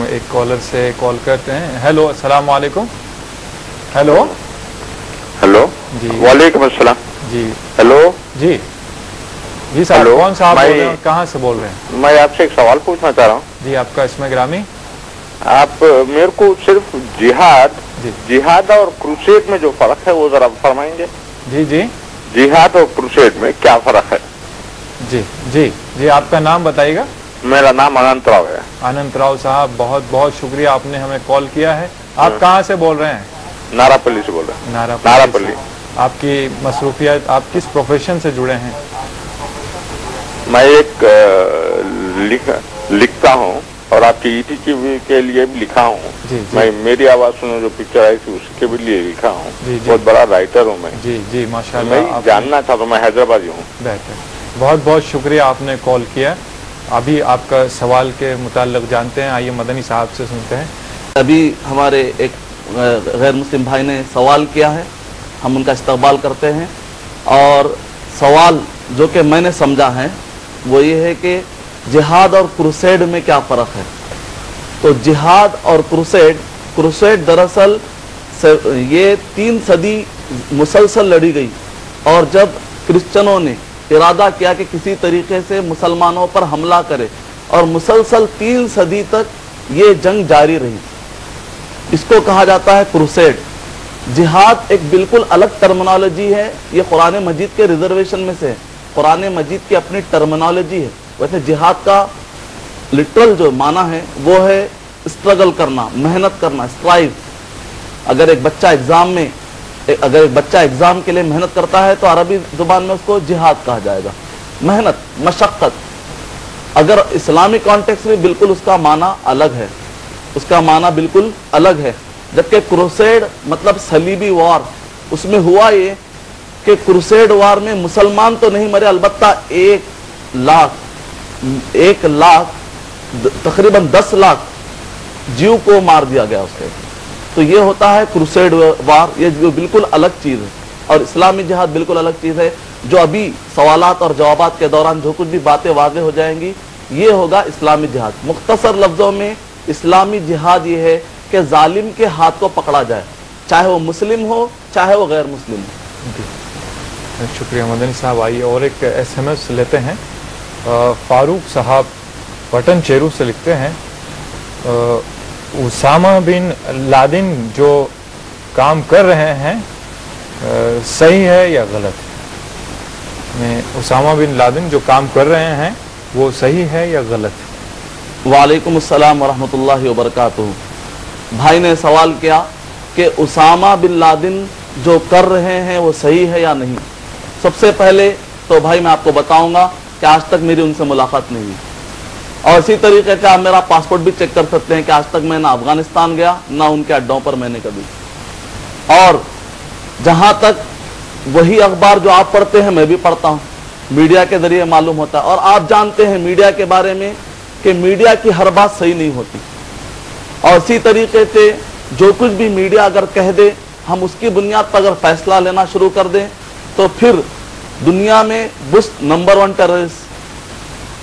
एक कॉलर से कॉल करते हैं। हेलो, अस्सलाम वालेकुम। हेलो हेलो जी, वालेकुम अस्सलाम। जी हेलो जी जी साहब, कौन सा आप बोल रहे हैं, कहाँ से बोल रहे हैं? मैं आपसे एक सवाल पूछना चाह रहा हूँ। जी, आपका इसमें ग्रामी। आप मेरे को सिर्फ जिहाद और क्रूसेड में जो फर्क है वो जरा फरमाएंगे। जी जी जिहाद और क्रूसेड में क्या फर्क है? जी जी जी आपका नाम बताइएगा। मेरा नाम अनंत राव है। अनंत राव साहब, बहुत बहुत शुक्रिया, आपने हमें कॉल किया है। आप कहाँ से बोल रहे हैं? नारापल्ली से बोल रहे हैं। नारापल्ली। आपकी मसरूफियत, आप किस प्रोफेशन से जुड़े हैं? मैं एक लिखता हूँ और आपकी ईटी के लिए भी लिखा हूँ। मैं मेरी आवाज सुनो जो पिक्चर आई थी उसके भी लिए लिखा हूँ। बहुत बड़ा राइटर हूँ मैं। जी जी माशाल्लाह। मैं जानना चाहता हूँ, मैं हैदराबादी हूँ। बेहतर, बहुत बहुत शुक्रिया, आपने कॉल किया। अभी आपका सवाल के मुताल्लिक जानते हैं, आइए मदनी साहब से सुनते हैं। अभी हमारे एक गैर मुस्लिम भाई ने सवाल किया है, हम उनका इस्तकबाल करते हैं। और सवाल जो कि मैंने समझा है वो ये है कि जिहाद और क्रूसेड में क्या फ़र्क है। तो जिहाद और क्रूसेड दरअसल ये 3 सदी मुसलसल लड़ी गई, और जब क्रिश्चियनों ने इरादा किया कि किसी तरीके से मुसलमानों पर हमला करे, और मुसलसल 3 सदी तक ये जंग जारी रही, इसको कहा जाता है क्रूसेड। जिहाद एक बिल्कुल अलग टर्मिनोलॉजी है, ये कुरान मजीद के रिजर्वेशन में से है। कुरान मजीद की अपनी टर्मिनोलॉजी है। वैसे जिहाद का लिटरल जो माना है वो है स्ट्रगल करना, मेहनत करना, स्ट्राइव। अगर एक बच्चा एग्जाम के लिए मेहनत करता है तो अरबी जुबान में उसको जिहाद कहा जाएगा, मेहनत, मशक्कत। अगर इस्लामी कॉन्टेक्स्ट में बिल्कुल उसका माना अलग है, उसका माना बिल्कुल अलग है। जबकि क्रूसेड मतलब सलीबी वॉर, उसमें हुआ ये कि क्रूसेड वॉर में मुसलमान तो नहीं मरे, अलबत्ता 1 लाख तकरीबन 10 लाख जीव को मार दिया गया उसके। तो ये होता है क्रूसेड वार, ये बिल्कुल अलग चीज़ है। और इस्लामी जिहाद बिल्कुल अलग चीज़ है, जो अभी सवालात और जवाबात के दौरान जो कुछ भी बातें वाज़ेह हो जाएंगी, ये होगा इस्लामी जिहाद। मुख्तसर लफ्ज़ों में इस्लामी जिहाद ये है कि जालिम के हाथ को पकड़ा जाए, चाहे वो मुस्लिम हो चाहे वो गैर मुस्लिम हो। शुक्रिया मदनी साहब। आइए और एक SMS लेते हैं। फारूक साहब पटन चेरू से लिखते हैं, उसामा बिन लादेन जो काम कर रहे हैं सही है या गलत है? उसामा बिन लादेन जो काम कर रहे हैं वो सही है या गलत है? वालेकुम अस्सलाम वरहमतुल्लाहि वबरकातुहू। भाई ने सवाल किया कि उसामा बिन लादेन जो कर रहे हैं वो सही है या नहीं। सबसे पहले तो भाई मैं आपको बताऊंगा कि आज तक मेरी उनसे मुलाकात नहीं हुई, और इसी तरीके से आप मेरा पासपोर्ट भी चेक कर सकते हैं कि आज तक मैं ना अफगानिस्तान गया ना उनके अड्डों पर मैंने कभी। और जहां तक वही अखबार जो आप पढ़ते हैं मैं भी पढ़ता हूं, मीडिया के जरिए मालूम होता है। और आप जानते हैं मीडिया के बारे में कि मीडिया की हर बात सही नहीं होती, और इसी तरीके से जो कुछ भी मीडिया अगर कह दे, हम उसकी बुनियाद पर अगर फैसला लेना शुरू कर दें तो फिर दुनिया में बुश नंबर 1 टेररिस्ट,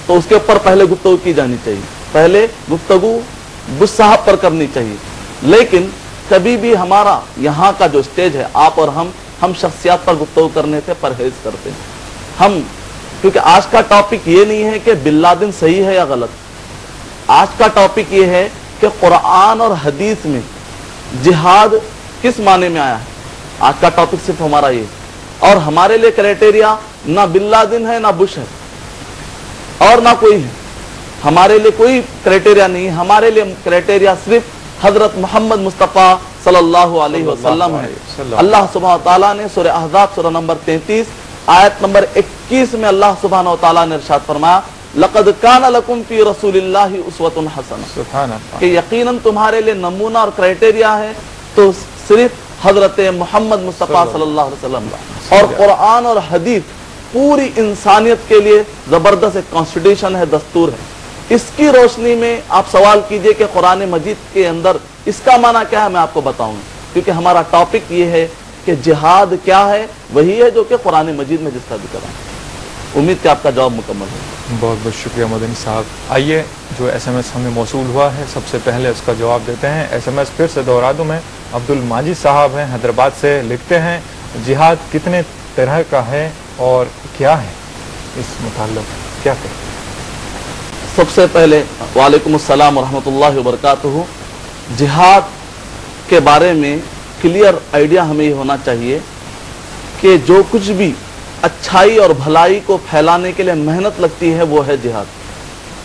तो उसके ऊपर पहले गुफ्तगू की जानी चाहिए, पहले गुफ्तगू बुश साहब पर करनी चाहिए। लेकिन कभी भी हमारा यहाँ का जो स्टेज है, आप और हम शख्सियत पर गुफ्तगू करने से परहेज करते हैं। हम, क्योंकि आज का टॉपिक ये नहीं है कि बिन लादेन सही है या गलत, आज का टॉपिक ये है कि कुरान और हदीस में जिहाद किस माने में आया है। आज का टॉपिक सिर्फ हमारा ये, और हमारे लिए क्राइटेरिया ना बिन लादेन है ना बुश है और ना कोई है। हमारे लिए कोई क्राइटेरिया नहीं है, हमारे लिए क्राइटेरिया सिर्फ हजरत मोहम्मद मुस्तफ़ा सल्लल्लाहु अलैहि वसल्लम है। अल्लाह सुब्हानहू व तआला ने सूरह अहज़ाब सूरह नंबर 33 आयत नंबर 21 में अल्लाह सुब्हानहू व तआला ने इरशाद फरमाया, लक़द कान लकुम फी रसूलिल्लाहि उसवतुन हसना, कि यकीनन तुम्हारे लिए नमूना और क्राइटेरिया है तो सिर्फ हजरत मोहम्मद मुस्तफ़ा सल्लल्लाहु अलैहि वसल्लम का। और कुरान और हदीस पूरी इंसानियत के लिए जबरदस्त एक कॉन्स्टिट्यूशन है, दस्तूर है। इसकी रोशनी में आप सवाल कीजिए कि कुरान मजीद के अंदर इसका माना क्या है, मैं आपको बताऊंगा। क्योंकि हमारा टॉपिक ये है कि जिहाद क्या है, वही है जो कि कुरान मजीद में जिसका जिक्र है। امید کہ آپ کا جواب مکمل ہے۔ بہت بہت شکریہ مدنی صاحب۔ آئیے جو ایس ایم ایس ہمیں موصول ہوا ہے سب سے پہلے اس کا جواب دیتے ہیں۔ ایس ایم ایس پھر سے دوہرا دوں میں، عبد الماجد صاحب ہیں حیدرآباد سے، لکھتے ہیں جہاد کتنے طرح کا ہے اور کیا ہے، اس متعلق کیا کہیں؟ سب سے پہلے وعلیکم السلام ورحمۃ اللہ وبرکاتہ۔ جہاد کے بارے میں کلیئر آئیڈیا ہمیں یہ ہونا چاہیے کہ جو کچھ بھی اچھائی اور بھلائی کو پھیلانے کے لیے محنت لگتی ہے وہ ہے جہاد۔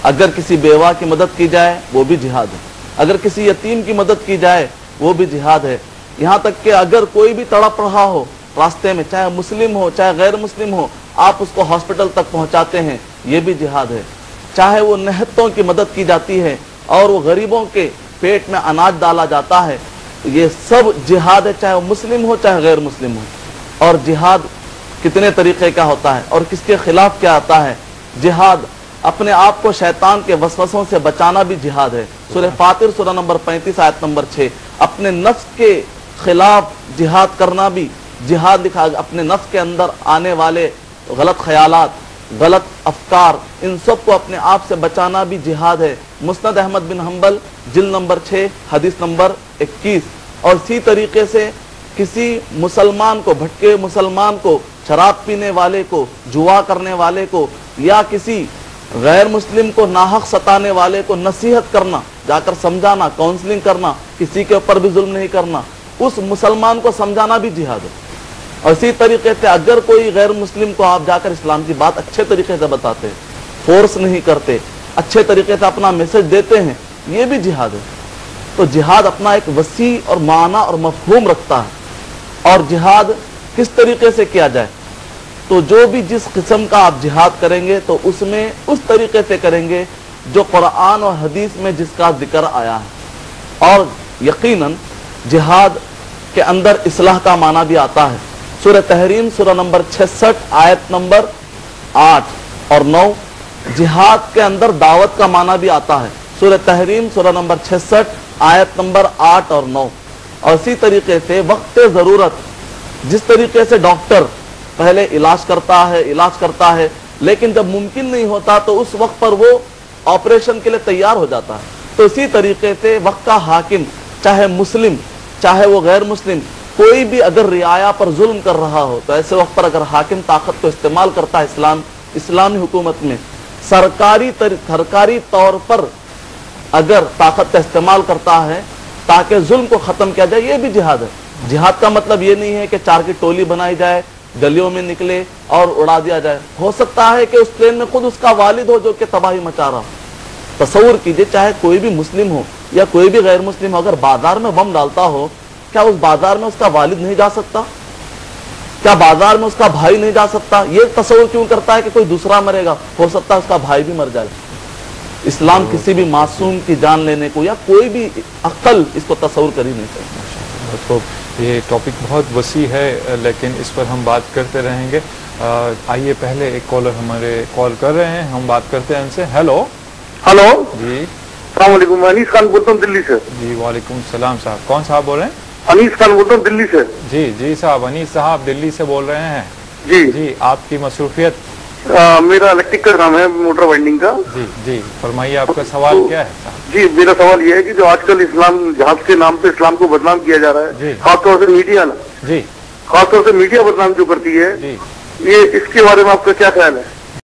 اگر کسی بیوہ کی مدد کی جائے وہ بھی جہاد ہے، اگر کسی یتیم کی مدد کی جائے وہ بھی جہاد ہے، یہاں تک کہ اگر کوئی بھی تڑپ رہا ہو راستے میں، چاہے مسلم ہو چاہے غیر مسلم ہو، آپ اس کو ہاسپٹل تک پہنچاتے ہیں، یہ بھی جہاد ہے۔ چاہے وہ نہتوں کی مدد کی جاتی ہے اور وہ غریبوں کے پیٹ میں اناج ڈالا جاتا ہے، یہ سب جہاد ہے، چاہے وہ مسلم ہو چاہے غیر مسلم ہو۔ اور جہاد کتنے طریقے کا ہوتا ہے اور کس کے خلاف کیا آتا ہے؟ جہاد اپنے آپ کو شیطان کے وسوسوں سے بچانا بھی جہاد ہے۔ سورہ فاطر سورہ نمبر 35 آیت نمبر 6، اپنے نفس کے خلاف جہاد کرنا بھی جہاد لکھا۔ اپنے نفس کے اندر آنے والے غلط خیالات، غلط افکار، ان سب کو اپنے آپ سے بچانا بھی جہاد ہے۔ مسند احمد بن حنبل جلد نمبر 6 حدیث نمبر 21۔ اور اسی طریقے سے کسی مسلمان کو، بھٹکے مسلمان کو، شراب پینے والے کو، جوا کرنے والے کو، یا کسی غیر مسلم کو ناحق ستانے والے کو نصیحت کرنا، جا کر سمجھانا، کاؤنسلنگ کرنا، کسی کے اوپر بھی ظلم نہیں کرنا، اس مسلمان کو سمجھانا بھی جہاد ہے۔ اور اسی طریقے سے اگر کوئی غیر مسلم کو آپ جا کر اسلام کی بات اچھے طریقے سے بتاتے ہیں، فورس نہیں کرتے، اچھے طریقے سے اپنا میسج دیتے ہیں، یہ بھی جہاد ہے۔ تو جہاد اپنا ایک وسیع اور معنی اور مفہوم رکھتا ہے۔ اور جہاد کس طریقے سے کیا جائے؟ تو جو بھی جس قسم کا آپ جہاد کریں گے تو اس میں اس طریقے سے کریں گے جو قرآن اور حدیث میں جس کا ذکر آیا ہے۔ اور یقیناً جہاد کے اندر اصلاح کا معنی بھی آتا ہے۔ سورہ تحریم سورہ نمبر 66 آیت نمبر 8 اور 9، جہاد کے اندر دعوت کا معنی بھی آتا ہے۔ سورہ تحریم سورہ نمبر 66 آیت نمبر 8 اور 9۔ اور اسی طریقے سے وقت ضرورت، جس طریقے سے ڈاکٹر پہلے علاج کرتا ہے لیکن جب ممکن نہیں ہوتا تو اس وقت پر وہ آپریشن کے لیے تیار ہو جاتا ہے، تو اسی طریقے سے وقت کا حاکم، چاہے مسلم چاہے وہ غیر مسلم، کوئی بھی اگر رعایا پر ظلم کر رہا ہو تو ایسے وقت پر اگر حاکم طاقت کو استعمال کرتا ہے اسلامی حکومت میں، سرکاری طور پر اگر طاقت کا استعمال کرتا ہے تاکہ ظلم کو ختم کیا جائے، یہ بھی جہاد ہے۔ جہاد کا مطلب یہ نہیں ہے کہ 4 کی ٹولی بنائی جائے، گلیوں میں نکلے اور اڑا دیا جائے۔ ہو سکتا ہے کہ اس پلین میں خود اس کا والد ہو جو کہ تباہی مچا رہا ہو۔ تصور کیجئے، چاہے کوئی بھی مسلم ہو یا کوئی بھی غیر مسلم ہو، اگر بازار میں بم ڈالتا ہو، کیا اس بازار میں اس کا والد نہیں جا سکتا؟ کیا بازار میں اس کا بھائی نہیں جا سکتا؟ یہ تصور کیوں کرتا ہے کہ کوئی دوسرا مرے گا؟ ہو سکتا ہے اس کا بھائی بھی مر جائے۔ اسلام کسی بھی معصوم کی جان لینے کو یا کوئی بھی عقل اس کو تصور کر ہی نہیں سکتا۔ یہ ٹاپک بہت وسیع ہے لیکن اس پر ہم بات کرتے رہیں گے۔ آئیے پہلے ایک کالر ہمارے کال کر رہے ہیں، ہم بات کرتے ہیں ان سے۔ ہیلو جی السلام علیکم، میں انیس خان بولتا ہوں دلی سے۔ جی وعلیکم السلام صاحب، کون صاحب بول رہے ہیں؟ انیس خان بولتا ہوں دلی سے۔ جی صاحب، انیس صاحب دلی سے بول رہے ہیں۔ جی آپ کی مصروفیت؟ میرا الیکٹرک کا کام ہے، موٹر وائنڈنگ کا۔ جی فرمائیے، آپ کا سوال کیا ہے صاحب؟ جی میرا سوال یہ ہے کہ جو آج کل اسلام جہاد کے نام پہ اسلام کو بدنام کیا جا رہا ہے، خاص طور سے میڈیا نا، خاص طور سے میڈیا بدنام جو کرتی ہے، یہ اس کے بارے میں آپ کا کیا خیال ہے؟